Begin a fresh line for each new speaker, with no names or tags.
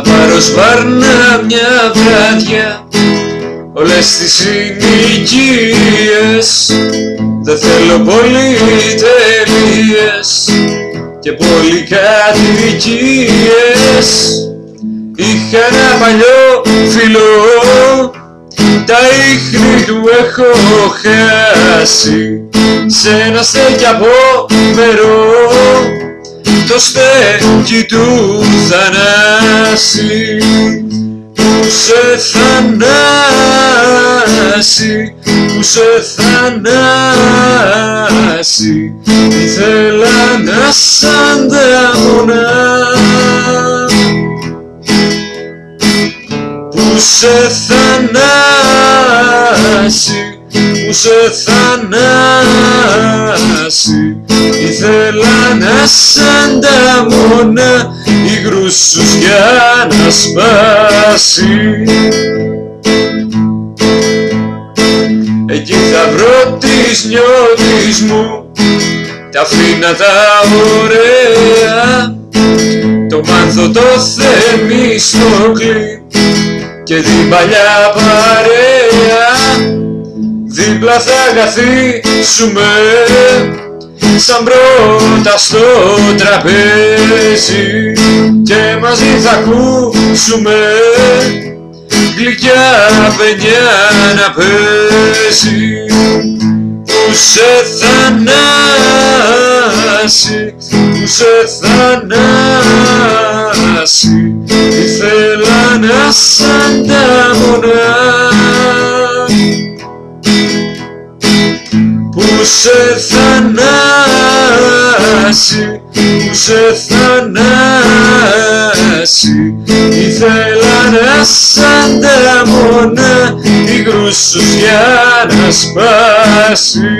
θα πάρω σπάρνα μια βράδια όλες τις συνοικίες. Δεν θέλω πολυτελείες και πολυκατοικίες. Είχα ένα παλιό φίλο, τα ίχνη του έχω χάσει. Σ' ένα στέκι από μερό, το στέκι του Θανάση. Που σε Θανάση, που σε Θανάση, ήθελα να σ' ανταμωνά. Που σε Θανάση, που σε Θανάση, ήθελα να σ' ανταμώνα υγρούς σου για να σπάσει. Εκεί θα βρω τις νιώτης μου, τα φίνα τα ωραία, το Μάνθο το Θεμιστόκλη και την παλιά παρέα. Δίπλα θα καθίσουμε σαν πρώτα στο τραπέζι και μαζί θα ακούσουμε γλυκιά παινιά να παίζει. Που σε Θανάση, που σε Θανάση, ήθελα να σ' ανταμωνά. Που σε Θανάση, που σε Θανάση, ήθελα να σ' ανταμώνα υγρούς σου για να σπάσει.